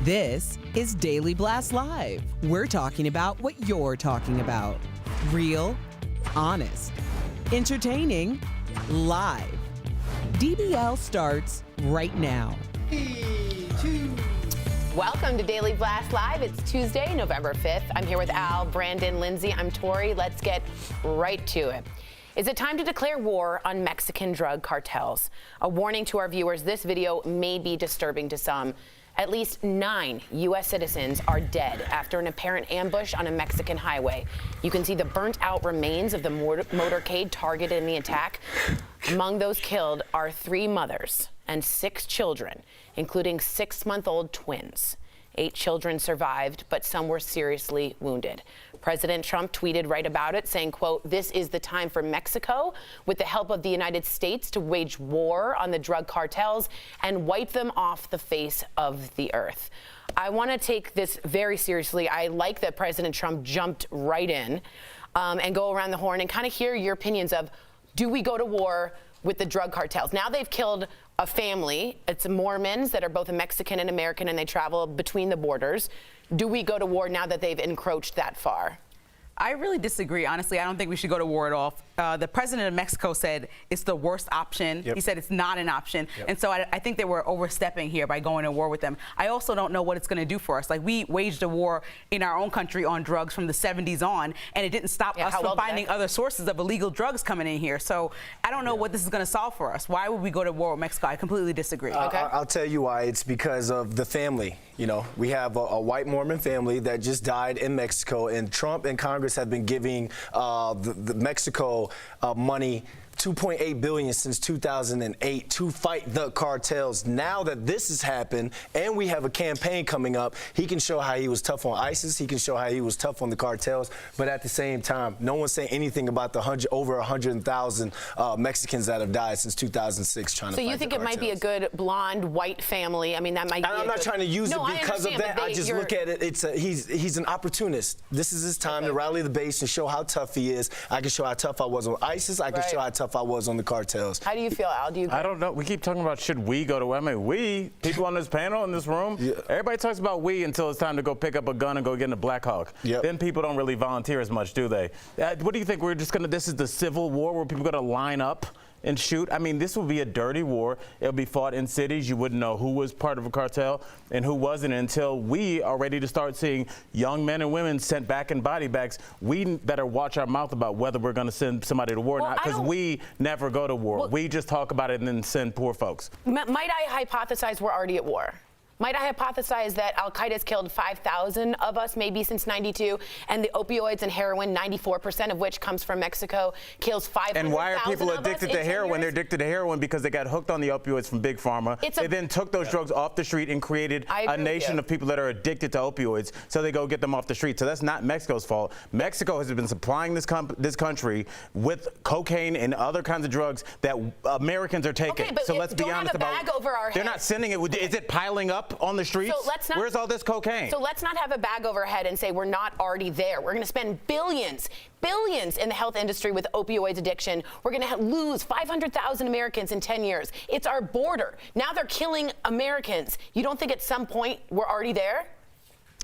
This is Daily Blast Live. We're talking about what you're talking about. Real, honest, entertaining, live. DBL starts right now. 3, 2. Welcome to Daily Blast Live. It's Tuesday, November 5th. I'm here with Al, Brandon, Lindsay. I'm Tori. Let's get right to it. Is it time to declare war on Mexican drug cartels? A warning to our viewers, this video may be disturbing to some. At least 9 U.S. citizens are dead after an apparent ambush on a Mexican highway. You can see the burnt-out remains of the motorcade targeted in the attack. Among those killed are 3 mothers and 6 children, including 6-month-old twins. 8 children survived, but some were seriously wounded. President Trump tweeted right about it, saying, quote, "This is the time for Mexico, with the help of the United States, to wage war on the drug cartels and wipe them off the face of the earth." I want to take this very seriously. I like that President Trump jumped right in and go around the horn and kind of hear your opinions of, do we go to war with the drug cartels? Now they've killed a family. It's Mormons that are both a Mexican and American, and they travel between the borders. Do we go to war now that they've encroached that far? I really disagree. Honestly, I don't think we should go to war at all. The president of Mexico said it's the worst option. Yep. He said it's not an option. Yep. And so I think they were overstepping here by going to war with them. I also don't know what it's going to do for us. Like, we waged a war in our own country on drugs from the 70s on, and it didn't stop us from finding other sources of illegal drugs coming in here. So I don't know what this is going to solve for us. Why would we go to war with Mexico? I completely disagree. Okay. I'll tell you why. It's because of the family. You know, we have a white Mormon family that just died in Mexico, and Trump and Congress have been giving the Mexico money, $2.8 billion since 2008, to fight the cartels. Now that this has happened and we have a campaign coming up, he can show how he was tough on ISIS, he can show how he was tough on the cartels, but at the same time, no one's saying anything about the over 100,000 Mexicans that have died since 2006 trying to fight the cartels. So you think it might be a good blonde white family? I mean, that might be I'm not trying to use it because of that. I just look at it, he's an opportunist. This is his time to rally the base and show how tough he is. I can show how tough I was on ISIS, I can show how tough I was on the cartels. How do you feel, Al? Do you agree? I don't know. We keep talking about should we go to war. I mean, we, people on this panel, in this room, everybody talks about we until it's time to go pick up a gun and go get in a Black Hawk. Yep. Then people don't really volunteer as much, do they? What do you think? We're just going to, this is the civil war where people are going to line up and shoot? I mean, this will be a dirty war. It'll be fought in cities. You wouldn't know who was part of a cartel and who wasn't until we are ready to start seeing young men and women sent back in body bags. We better watch our mouth about whether we're going to send somebody to war or not, because we never go to war. We just talk about it and then send poor folks. Might I hypothesize we're already at war? Might I hypothesize that Al-Qaeda's killed 5,000 of us maybe since 92, and the opioids and heroin, 94% of which comes from Mexico, kills 500,000 And why are people addicted to heroin? They're addicted to heroin because they got hooked on the opioids from Big Pharma. They then took those drugs off the street and created a nation of people that are addicted to opioids, so they go get them off the street. So that's not Mexico's fault. Mexico has been supplying this country with cocaine and other kinds of drugs that Americans are taking. Okay, but so let's be honest about it. They're not sending it. Is it piling up on the streets? So let's not, where's all this cocaine? So let's not have a bag over our head and say we're not already there. We're going to spend billions in the health industry with opioids addiction. We're going to lose 500,000 Americans in 10 years. It's our border. Now they're killing Americans. You don't think at some point we're already there?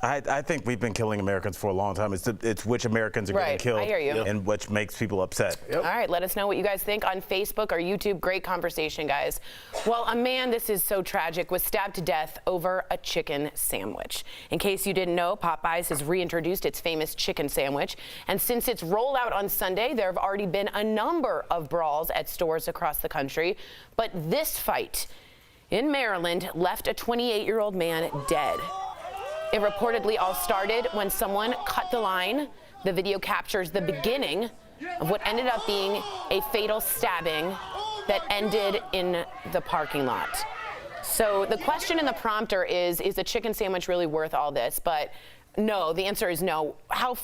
I think we've been killing Americans for a long time. It's which Americans are getting killed, I hear you. And which makes people upset. All right, let us know what you guys think on Facebook or YouTube. Great conversation, guys. Well, a man, this is so tragic, was stabbed to death over a chicken sandwich. In case you didn't know, Popeyes has reintroduced its famous chicken sandwich. And since its rollout on Sunday, there have already been a number of brawls at stores across the country. But this fight in Maryland left a 28-year-old man dead. It reportedly all started when someone cut the line. The video captures the beginning of what ended up being a fatal stabbing that ended in the parking lot. So the question in the prompter is a chicken sandwich really worth all this? But no, the answer is no. How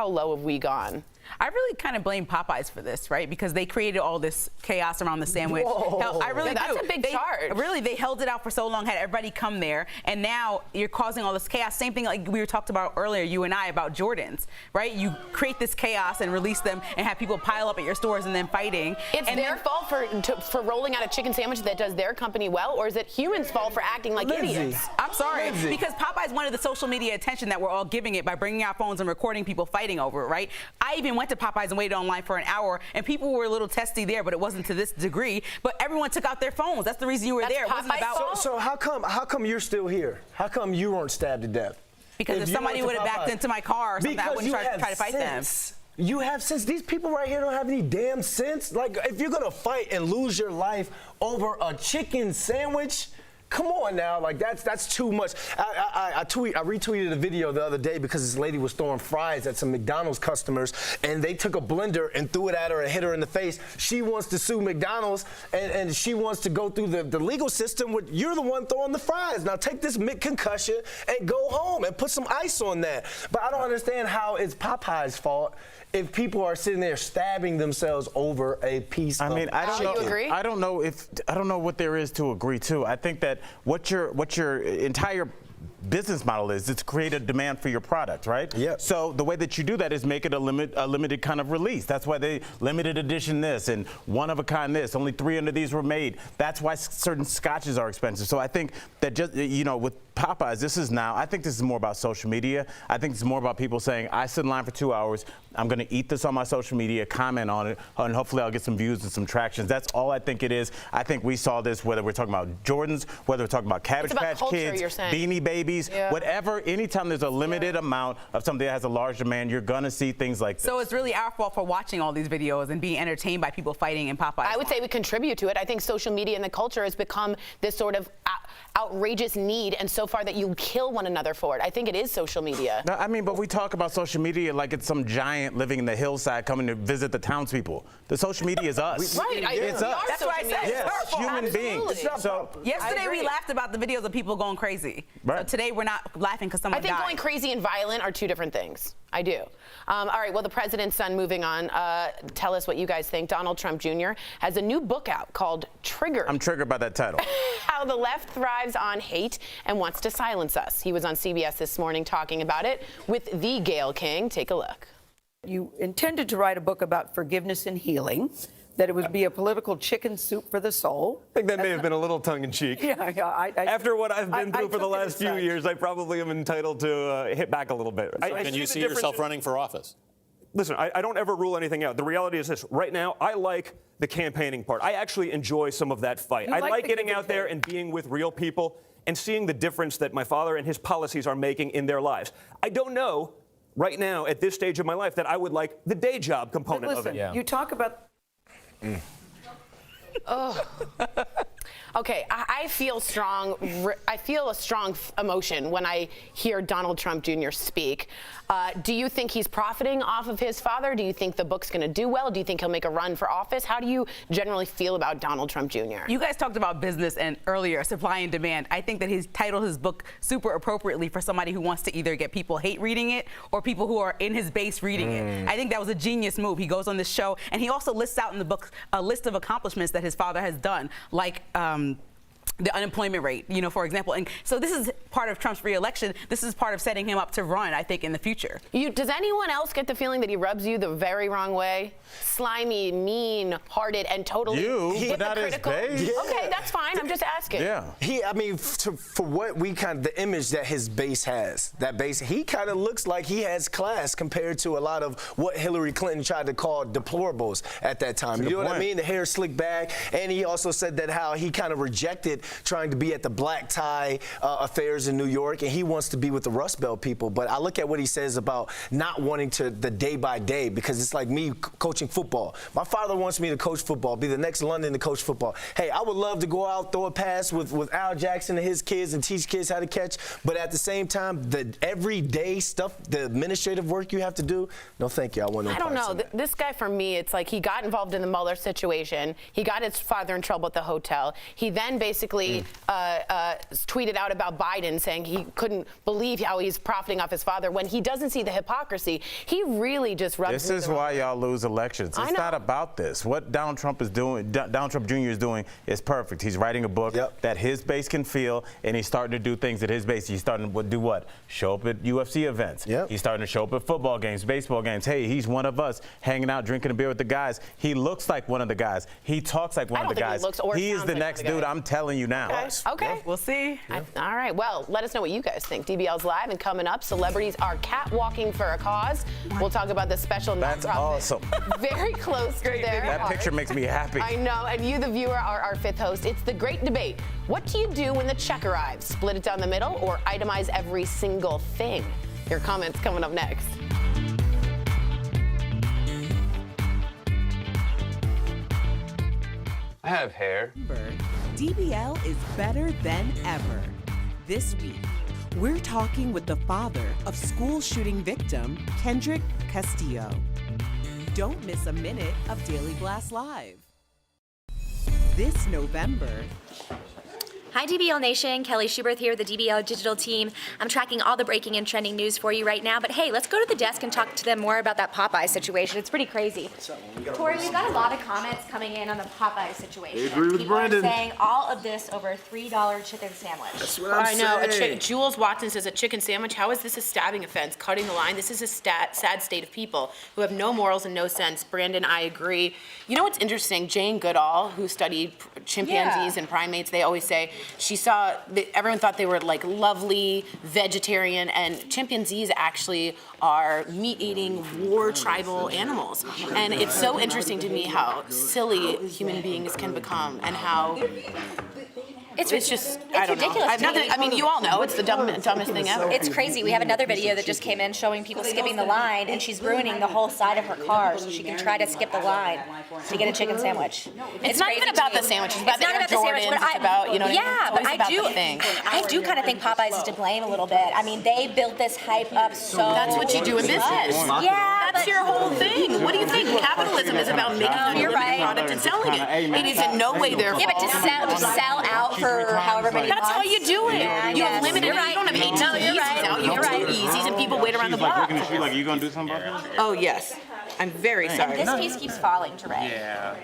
low have we gone? I really kind of blame Popeyes for this, right? Because they created all this chaos around the sandwich. Whoa. I really do. That's a big charge. Really, they held it out for so long, had everybody come there, and now you're causing all this chaos. Same thing like we were talked about earlier, you and I, about Jordans, right? You create this chaos and release them and have people pile up at your stores and then fighting. It's their fault for rolling out a chicken sandwich that does their company well, or is it humans' fault for acting like idiots? I'm sorry, because Popeyes wanted the social media attention that we're all giving it by bringing out phones and recording people fighting over it, right? I even went to Popeyes and waited online for an hour, and people were a little testy there, but it wasn't to this degree. But everyone took out their phones. That's the reason you were there. It wasn't about. So how come you're still here? How come you weren't stabbed to death? Because if somebody would have backed into my car or something, I wouldn't try to fight them. You have sense. These people right here don't have any damn sense. Like, if you're gonna fight and lose your life over a chicken sandwich, come on now, like that's too much. I retweeted a video the other day because this lady was throwing fries at some McDonald's customers, and they took a blender and threw it at her and hit her in the face. She wants to sue McDonald's, and she wants to go through the legal system. You're the one throwing the fries. Now take this concussion and go home and put some ice on that. But I don't understand how it's Popeye's fault if people are sitting there stabbing themselves over a piece of chicken. I don't agree? I don't know what there is to agree to. I think that what your entire business model is, it's create a demand for your product, right? Yeah. So the way that you do that is make it a limited kind of release. That's why they limited edition this and one of a kind this. Only 300 of these were made. That's why certain scotches are expensive. So I think that just, with Popeyes, I think this is more about social media. I think it's more about people saying, I sit in line for 2 hours, I'm going to eat this on my social media, comment on it, and hopefully I'll get some views and some tractions. That's all I think it is. I think we saw this whether we're talking about Jordans, whether we're talking about Cabbage Patch Kids, Beanie Babies, whatever. Anytime there's a limited amount of something that has a large demand, you're going to see things like this. So it's really our fault for watching all these videos and being entertained by people fighting in Popeyes. I would say we contribute to it. I think social media and the culture has become this sort of outrageous need, and so far that you kill one another for it. I think it is social media. No, but we talk about social media like it's some giant living in the hillside coming to visit the townspeople. The social media is us. Right, it's us. That's what I said. Yes, it's human beings. So yesterday we laughed about the videos of people going crazy. Right. So today we're not laughing because someone died. I think going crazy and violent are two different things. I do. All right, well, the president's son, moving on. Tell us what you guys think. Donald Trump Jr. has a new book out called Triggered. I'm triggered by that title. How the left thrives on hate and wants to silence us. He was on CBS this morning talking about it with the Gayle King. Take a look. You intended to write a book about forgiveness and healing, that it would be a political chicken soup for the soul. I think that may have been a little tongue-in-cheek. Yeah. After what I've been through for the last few years, I probably am entitled to hit back a little bit. Can you see yourself running for office? Listen, I don't ever rule anything out. The reality is this. Right now, I like the campaigning part. I actually enjoy some of that fight. I like getting out there and being with real people and seeing the difference that my father and his policies are making in their lives. I don't know right now at this stage of my life that I would like the day job component of it. Yeah. You talk about... Okay, I feel strong. I feel a strong emotion when I hear Donald Trump Jr. speak. Do you think he's profiting off of his father? Do you think the book's going to do well? Do you think he'll make a run for office? How do you generally feel about Donald Trump Jr.? You guys talked about business and earlier supply and demand. I think that he's titled his book super appropriately for somebody who wants to either get people hate reading it or people who are in his base reading it. I think that was a genius move. He goes on this show and he also lists out in the book a list of accomplishments that his father has done, like the unemployment rate, for example. And so this is part of Trump's re-election. This is part of setting him up to run, I think, in the future. Does anyone else get the feeling that he rubs you the very wrong way? Slimy, mean-hearted, and totally but not his base. Yeah. Okay, that's fine. I'm just asking. Yeah. For what the image that his base has, he kind of looks like he has class compared to a lot of what Hillary Clinton tried to call deplorables at that time. You know what I mean? The hair slicked back, and he also said that how he kind of rejected trying to be at the black tie affairs in New York, and he wants to be with the Rust Belt people. But I look at what he says about not wanting to the day by day, because it's like me coaching football. My father wants me to coach football, be the next London to coach football. Hey, I would love to go out, throw a pass with Al Jackson and his kids and teach kids how to catch, but at the same time, the everyday stuff, the administrative work you have to do, no thank you. I don't know. This guy, for me, it's like he got involved in the Mueller situation. He got his father in trouble at the hotel. He then basically basically tweeted out about Biden, saying he couldn't believe how he's profiting off his father when he doesn't see the hypocrisy. He really just rubs. This is why y'all lose elections. It's not about this. What Donald Trump is doing, Donald Trump Jr. is doing, is perfect. He's writing a book that his base can feel, and he's starting to do things that his base. He's starting to do what? Show up at UFC events. He's starting to show up at football games, baseball games. Hey, he's one of us, hanging out, drinking a beer with the guys. He looks like one of the guys. He talks like one of the guys. He is the next dude. I'm telling you now. Okay. We'll see. All right. Well, let us know what you guys think. DBL's live, and coming up, celebrities are catwalking for a cause. We'll talk about this special nonprofit. That's awesome. Very close to their That heart. picture makes me happy. I know. And you, the viewer, are our fifth host. It's the great debate. What do you do when the check arrives? Split it down the middle or itemize every single thing? Your comments coming up next. I have hair. DBL is better than ever. This week, we're talking with the father of school shooting victim, Kendrick Castillo. Don't miss a minute of Daily Blast Live. This November, Hi DBL Nation, Kelly Schubert here, the DBL digital team. I'm tracking all the breaking and trending news for you right now, but hey, let's go to the desk and talk to them more about that Popeyes situation. It's pretty crazy. Tori, we've got a lot of comments coming in on the Popeyes situation. I agree with People Brandon. are saying all of this over a $3 chicken sandwich. That's what I'm saying. Jules Watson says a chicken sandwich. How is this a stabbing offense? Cutting the line. This is a sad state of people who have no morals and no sense. Brandon, I agree. You know what's interesting? Jane Goodall, who studied chimpanzees and primates, they always say she saw, everyone thought they were like lovely, vegetarian, and chimpanzees actually are meat-eating war tribal animals. And it's so interesting to me how silly human beings can become and how it's just, I don't know. ridiculous. I mean, you all know it's the dumbest thing ever. It's crazy. We have another video that just came in showing people skipping the line, and she's ruining the whole side of her car so she can try to skip the line to get a chicken sandwich. It's not even about the sandwich. It's about the Air Jordans. It's about, you know, I do kind of think Popeyes is to blame a little bit. I mean, they built this hype up so That's what you do in business. Yeah, That's your whole thing. What do you think? Capitalism is about making a limited product and selling it. It is in no way their fault. Yeah, but to sell out for however many months. That's how you do it. You have limited. You don't have 18 Yeezys out. You have 2 Yeezys, and people wait around the block. Are you gonna do something about this? Oh yes, I'm very sorry. This piece keeps falling to Ray. Yeah,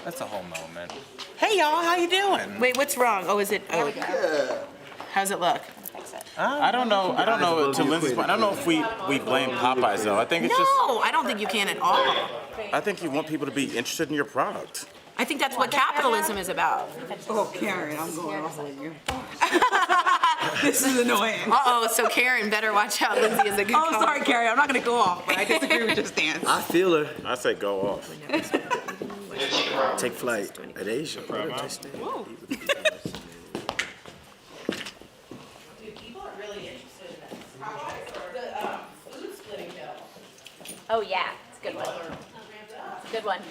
that's a whole moment. Hey y'all, how you doing? Wait, what's wrong? Oh, is it? Oh, how's it look? I don't know. I don't know. To Lindsay's point, I don't know if we blame Popeyes though. I think it's just. No, I don't think you can at all. I think you want people to be interested in your product. I think that's what capitalism is about. Oh, Karen, I'm going off on you. This is annoying. Uh-oh, so Karen, better watch out. Lindsay is a good Oh, sorry, Karen. I'm not going to go off, but I disagree with your stance. I feel her. I say go off. Take flight at Asia. Dude, people are really interested in this. The food splitting bill. Oh yeah, it's a good one. It's a good one.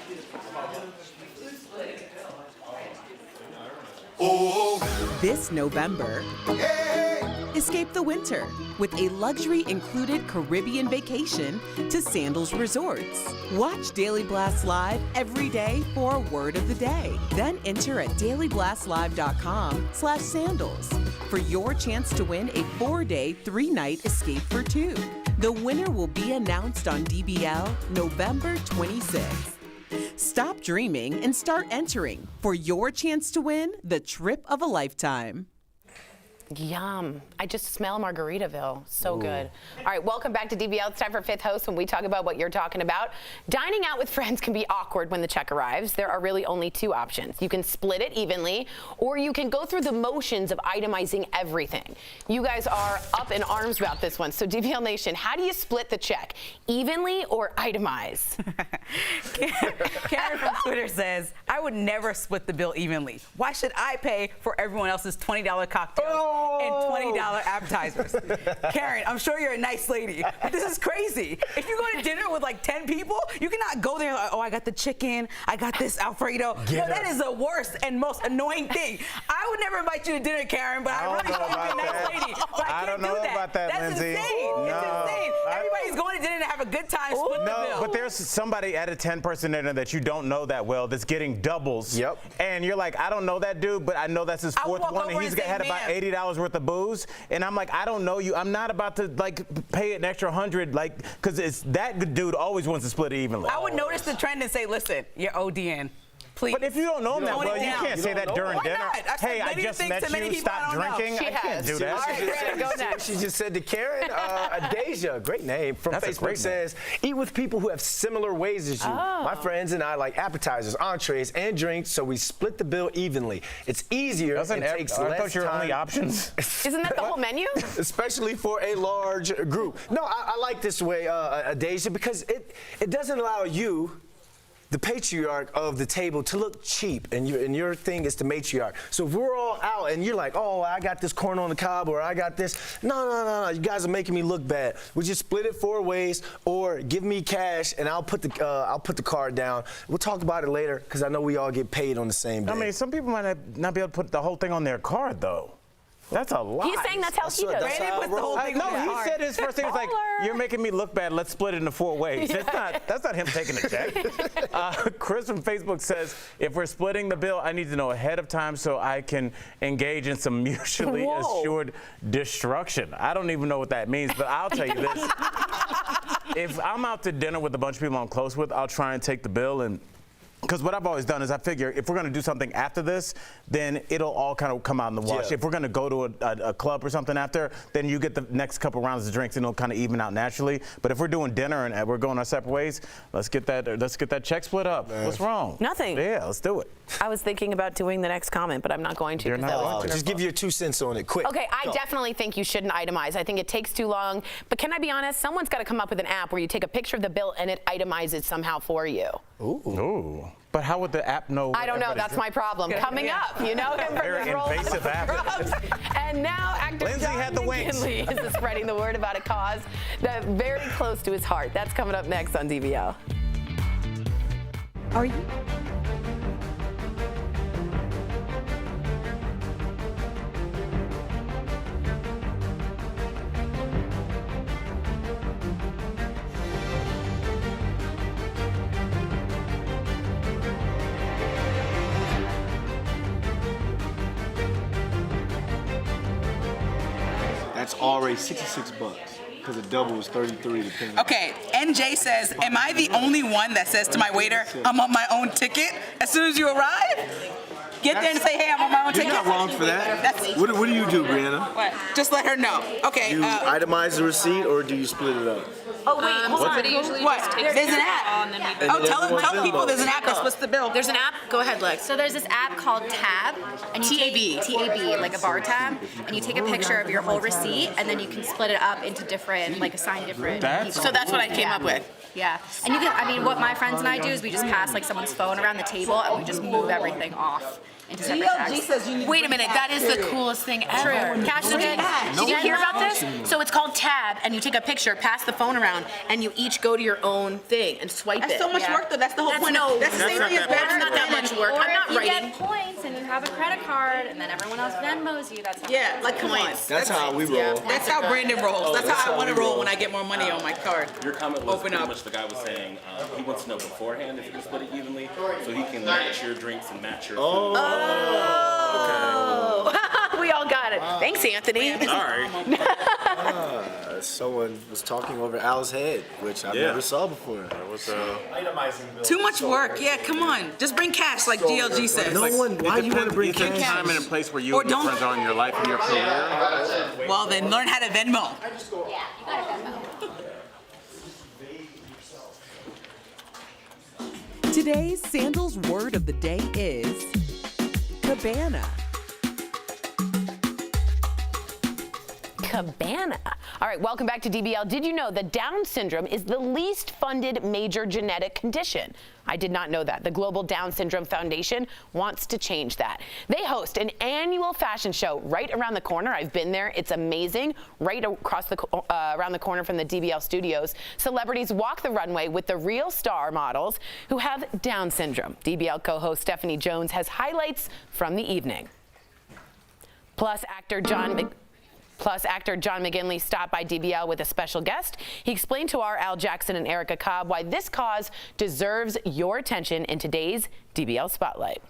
this November, escape the winter with a luxury included Caribbean vacation to Sandals Resorts. Watch Daily Blast Live every day for a word of the day. Then enter at dailyblastlive.com/sandals for your chance to win a 4-day, 3-night escape for 2. The winner will be announced on DBL November 26th. Stop dreaming and start entering for your chance to win the trip of a lifetime. Yum. I just smell Margaritaville. So good. All right, welcome back to DBL. It's time for Fifth Host when we talk about what you're talking about. Dining out with friends can be awkward when the check arrives. There are really only 2 options. You can split it evenly, or you can go through the motions of itemizing everything. You guys are up in arms about this one. So DBL Nation, how do you split the check? Evenly or itemize? Karen from Twitter says, I would never split the bill evenly. Why should I pay for everyone else's $20 cocktails and $20 appetizers? Karen, I'm sure you're a nice lady, but this is crazy. If you go to dinner with like 10 people, you cannot go there like, oh, I got the chicken, I got this Alfredo. No, that is the worst and most annoying thing. I would never invite you to dinner, Karen, but I really thought you were a nice lady. But I don't know about that, Lindsay. Insane. No. It's insane. Everybody's going to dinner to have a good time, split the bill. No, but there's somebody at a 10-person dinner that you don't know that well that's getting doubles. Yep. And you're like, I don't know that dude, but I know that's his fourth one, and he's had about $80 worth of booze. And I'm like, I don't know you. I'm not about to like pay an extra $100, like, because it's that dude always wants to split it evenly. I would notice the trend and say, listen, you're ODing. Please. But if you don't know him that well, you can't say that during dinner. Hey, I just met you, stop drinking. I can't do that. All right, Brandon, go next. She just said to Karen, Adasia, great name, from Facebook says, eat with people who have similar ways as you. My friends and I like appetizers, entrees, and drinks, so we split the bill evenly. It's easier and takes less time. I thought your only options. Isn't that the whole menu? Especially for a large group. No, I like this way, Adasia, because it doesn't allow you, the patriarch of the table, to look cheap, and your thing is the matriarch. So if we're all out and you're like, oh, I got this corn on the cob, or I got this, no, you guys are making me look bad. We just split it 4 ways, or give me cash and I'll put the card down. We'll talk about it later because I know we all get paid on the same day. I mean, some people might not be able to put the whole thing on their card though. That's a lot. He's saying that's how he does. Brandon puts the whole thing on No, he said his first thing was like, you're making me look bad. Let's split it into 4 ways. That's not him taking a check. Chris from Facebook says, if we're splitting the bill, I need to know ahead of time so I can engage in some mutually assured destruction. I don't even know what that means, but I'll tell you this. If I'm out to dinner with a bunch of people I'm close with, I'll try and take the bill, and because what I've always done is I figure if we're going to do something after this, then it'll all kind of come out in the wash. Yeah. If we're going to go to a club or something after, then you get the next couple rounds of drinks and it'll kind of even out naturally. But if we're doing dinner and we're going our separate ways, let's get that check split up. What's wrong? Nothing. Yeah, let's do it. I was thinking about doing the next comment, but I'm not going to. You're not going to. Just give your 2 cents on it, quick. Okay, I definitely think you shouldn't itemize. I think it takes too long. But can I be honest? Someone's got to come up with an app where you take a picture of the bill and it itemizes somehow for you. Ooh. But how would the app know? I don't know. That's my problem. Coming up, you know him from his role. Very invasive app. And now actor Lindsay John had the wings. McKinley is spreading the word about a cause that's very close to his heart. That's coming up next on DBL. Are you? That's already $66 because a double is 33 depending. Okay, NJ says, am I the only one that says to my waiter, I'm on my own ticket as soon as you arrive? Get there and say, hey, I'm on my own ticket. You're not wrong for that. What do you do, Brianna? What? Just let her know. Okay. You itemize the receipt or do you split it up? Oh, wait, hold on. What? There's an app. Tell people there's an app that splits the bill. There's an app? Go ahead, Lex. So there's this app called Tab. And you TAB, like a bar tab. And you take a picture of your whole receipt, and then you can split it up into different, like assign different people. So that's what I came up with. Yeah. And you can, I mean, what my friends and I do is we just pass like someone's phone around the table, and we just move everything off into separate tags. Wait a minute, that is the coolest thing ever. Cash did you hear about this? So it's called Tab, and you take a picture, pass the phone around, and you each go to your own thing and swipe That's it. so much work, though. That's the whole point. That's the same thing as That's not that much work. Or I'm not you writing. get points and you have a credit card, and then everyone else Venmos you. That's how like points. That's how we roll. That's how Brandon rolls. That's how I want to roll when I get more money on my card. Your comment was pretty much the guy was saying he wants to know beforehand if you can split it evenly so he can match your drinks and match your food. We all got it. Thanks, Anthony. Sorry. Someone was talking over Al's head, which I never saw before. That was Too much work. Yeah, come on. Just bring cash, like DLG says. no one. Why do you want to bring cash? Time in a place where you Or and your don't- friends are in your life and your career. Well, then learn how to Venmo. Yeah, you gotta Venmo. Today's Sandals word of the day is cabana. Cabana. All right, welcome back to DBL. Did you know that Down syndrome is the least funded major genetic condition? I did not know that. The Global Down Syndrome Foundation wants to change that. They host an annual fashion show right around the corner. I've been there. It's amazing. Right across the around the corner from the DBL studios. Celebrities walk the runway with the real star models who have Down syndrome. DBL co-host Stephanie Jones has highlights from the evening. Plus, actor John Plus, actor John McGinley stopped by DBL with a special guest. He explained to our Al Jackson and Erica Cobb why this cause deserves your attention in today's DBL Spotlight.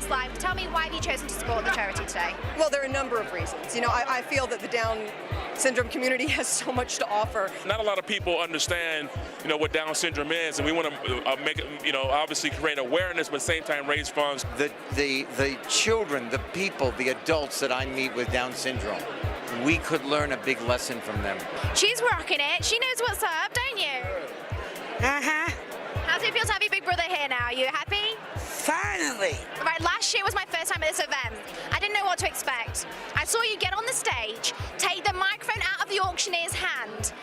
Live. Tell me, why have you chosen to support the charity today? Well, there are a number of reasons. You know, I feel that the Down syndrome community has so much to offer. Not a lot of people understand, you know, what Down syndrome is, and we want to make it, you know, obviously create awareness, but at the same time raise funds. The children, the people, the adults that I meet with Down syndrome, we could learn a big lesson from them. She's rocking it. She knows what's up, don't you? Uh-huh. How does it feel to have your big brother here now? Are you happy? Finally. Right, last year was my first time at this event. I didn't know what to expect. I saw you get on the stage, take the microphone out of the auctioneer's hand,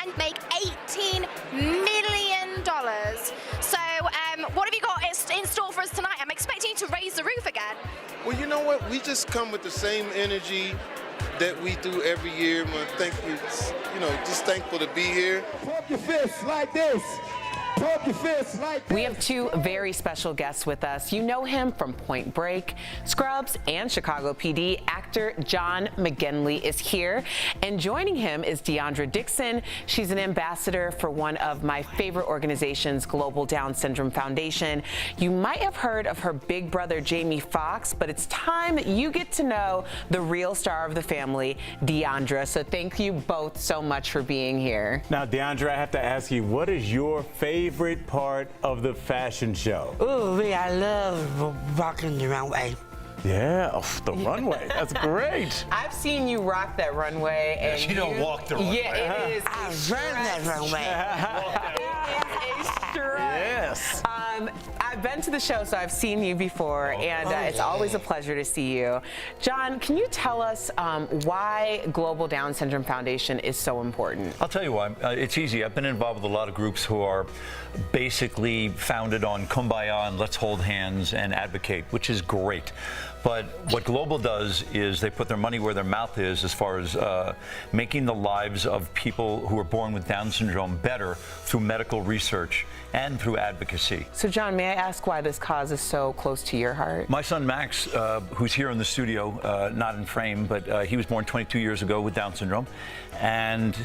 and make $18 million. So, what have you got in store for us tonight? I'm expecting you to raise the roof again. Well, you know what? We just come with the same energy that we do every year. Thank you, just thankful to be here. Pump your fists like this. We have two very special guests with us. You know him from Point Break, Scrubs, and Chicago PD. Actor John McGinley is here. And joining him is Deandra Dixon. She's an ambassador for one of my favorite organizations, Global Down Syndrome Foundation. You might have heard of her big brother, Jamie Foxx, but it's time that you get to know the real star of the family, Deandra. So thank you both so much for being here. Now, Deandra, I have to ask you, what is your favorite part of the fashion show? Ooh, I love walking the runway. Yeah, the runway. That's great. I've seen you rock that runway. And she don't walk the runway. Yeah, it is. I run that runway. It is a strut. Yes. I've been to the show, so I've seen you before, and it's always a pleasure to see you. John, can you tell us why Global Down Syndrome Foundation is so important? I'll tell you why. It's easy. I've been involved with a lot of groups who are basically founded on kumbaya and let's hold hands and advocate, which is great. But what Global does is they put their money where their mouth is as far as making the lives of people who are born with Down syndrome better through medical research and through advocacy. So, John, may I ask why this cause is so close to your heart? My son Max, who's here in the studio, not in frame, but he was born 22 years ago with Down syndrome. And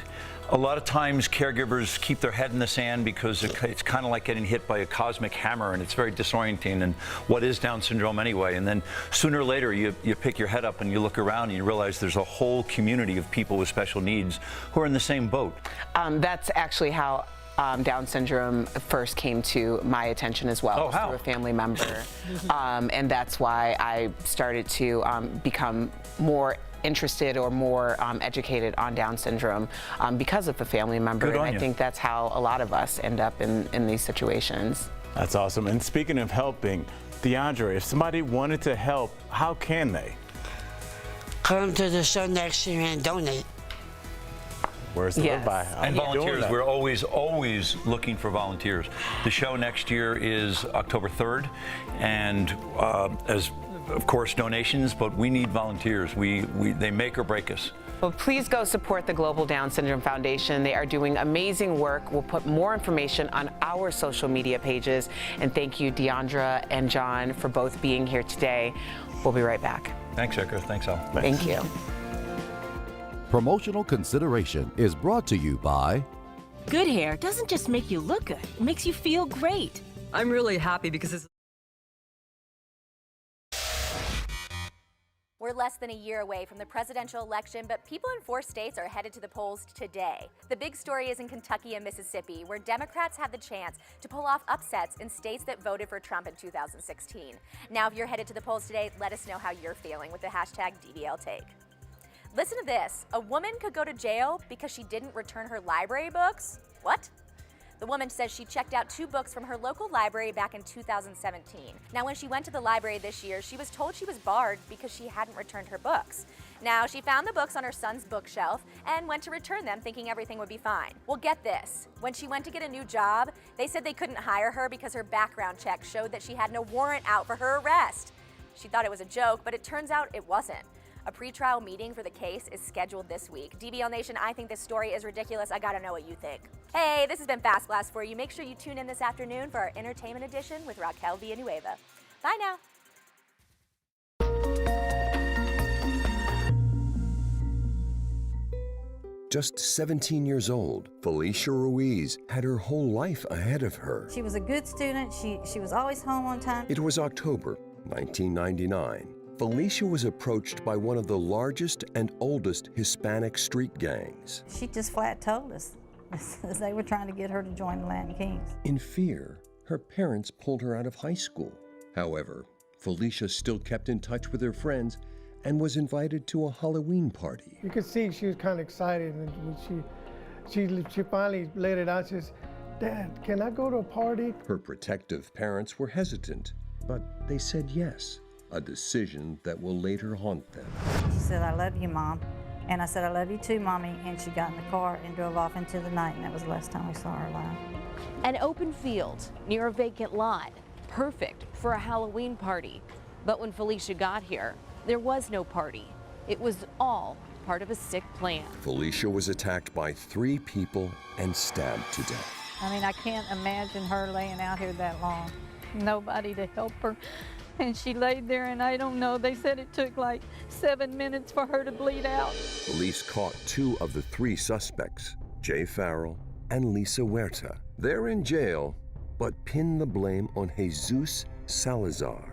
a lot of times caregivers keep their head in the sand because it's kind of like getting hit by a cosmic hammer, and it's very disorienting. And what is Down syndrome anyway? And then sooner or later you pick your head up and you look around and you realize there's a whole community of people with special needs who are in the same boat. That's actually how Down syndrome first came to my attention as well, through a family member. And that's why I started to become more interested or more educated on Down syndrome because of a family member. And I think that's how a lot of us end up in these situations. That's awesome. And speaking of helping, Deandra, if somebody wanted to help, how can they? Come to the show next year and donate. Where's the live by? And volunteers. We're always looking for volunteers. The show next year is October 3rd, and as of course donations, but we need volunteers. They make or break us. Well, please go support the Global Down Syndrome Foundation. They are doing amazing work. We'll put more information on our social media pages. And thank you, Deandra and John, for both being here today. We'll be right back. Thanks, Erica. Thanks, Al. Thank you. Promotional consideration is brought to you by... Good hair doesn't just make you look good, it makes you feel great. I'm really happy because it's... We're less than a year away from the presidential election, but people in 4 states are headed to the polls today. The big story is in Kentucky and Mississippi, where Democrats have the chance to pull off upsets in states that voted for Trump in 2016. Now, if you're headed to the polls today, let us know how you're feeling with the hashtag DBLTake. Listen to this. A woman could go to jail because she didn't return her library books? What? The woman says she checked out 2 books from her local library back in 2017. Now, when she went to the library this year, she was told she was barred because she hadn't returned her books. Now, she found the books on her son's bookshelf and went to return them thinking everything would be fine. Well, get this. When she went to get a new job, they said they couldn't hire her because her background check showed that she had no warrant out for her arrest. She thought it was a joke, but it turns out it wasn't. A pretrial meeting for the case is scheduled this week. DBL Nation, I think this story is ridiculous. I gotta know what you think. Hey, this has been Fast Blast for you. Make sure you tune in this afternoon for our entertainment edition with Raquel Villanueva. Bye now. Just 17 years old, Felicia Ruiz had her whole life ahead of her. She was a good student. She was always home on time. It was October 1999. Felicia was approached by one of the largest and oldest Hispanic street gangs. She just flat told us they were trying to get her to join the Latin Kings. In fear, her parents pulled her out of high school. However, Felicia still kept in touch with her friends and was invited to a Halloween party. You could see she was kind of excited, and when she finally let it out. She says, "Dad, can I go to a party?" Her protective parents were hesitant, but they said yes, a decision that will later haunt them. She said, "I love you, Mom." And I said, "I love you too, Mommy." And she got in the car and drove off into the night, and that was the last time we saw her alive. An open field near a vacant lot, perfect for a Halloween party. But when Felicia got here, there was no party. It was all part of a sick plan. Felicia was attacked by 3 people and stabbed to death. I mean, I can't imagine her laying out here that long. Nobody to help her. And she laid there, and I don't know, they said it took like 7 minutes for her to bleed out. Police caught 2 of the 3 suspects, Jay Farrell and Lisa Huerta. They're in jail, but pin the blame on Jesus Salazar.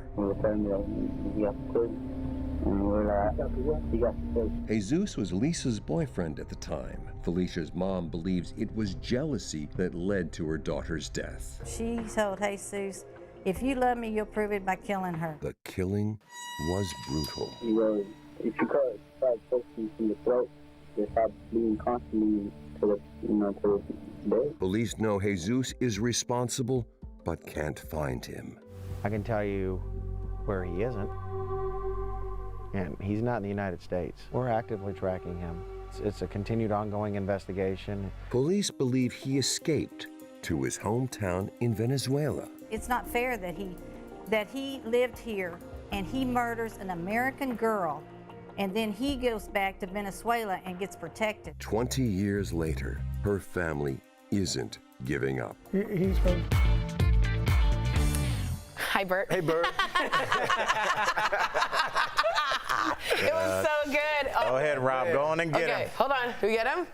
Jesus was Lisa's boyfriend at the time. Felicia's mom believes it was jealousy that led to her daughter's death. She told Jesus, "If you love me, you'll prove it by killing her." The killing was brutal. If you cut from the throat, they stop bleeding constantly to the dead. Police know Jesus is responsible, but can't find him. I can tell you where he isn't, and he's not in the United States. We're actively tracking him. It's a continued ongoing investigation. Police believe he escaped to his hometown in Venezuela. It's not fair that he lived here and he murders an American girl, and then he goes back to Venezuela and gets protected. 20 years later, her family isn't giving up. He's from... Hi, Bert. Hey, Bert. It was so good. Oh, go ahead, Rob. Go on and get him. Okay, hold on. Did we get him?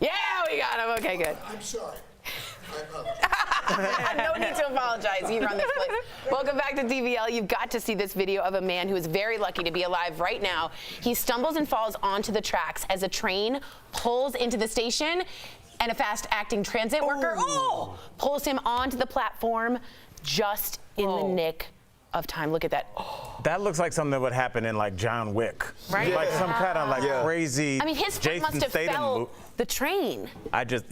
Yeah, we got him. Okay, good. I'm sorry. No need to apologize. You run this place. Welcome back to DBL. You've got to see this video of a man who is very lucky to be alive right now. He stumbles and falls onto the tracks as a train pulls into the station, and a fast-acting transit worker pulls him onto the platform just in the nick of time. Look at that. That looks like something that would happen in like John Wick. Right? Yeah. Like some kind of like crazy. I mean, his foot must have fell the train. that's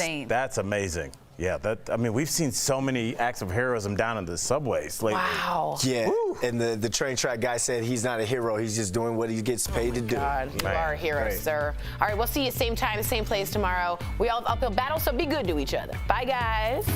insane. That's amazing. Yeah, I mean, we've seen so many acts of heroism down in the subways lately. Wow. Yeah, and the train track guy said he's not a hero. He's just doing what he gets paid to do. God, you are a hero, sir. All right, we'll see you same time, same place tomorrow. We all uphill battle, so be good to each other. Bye, guys.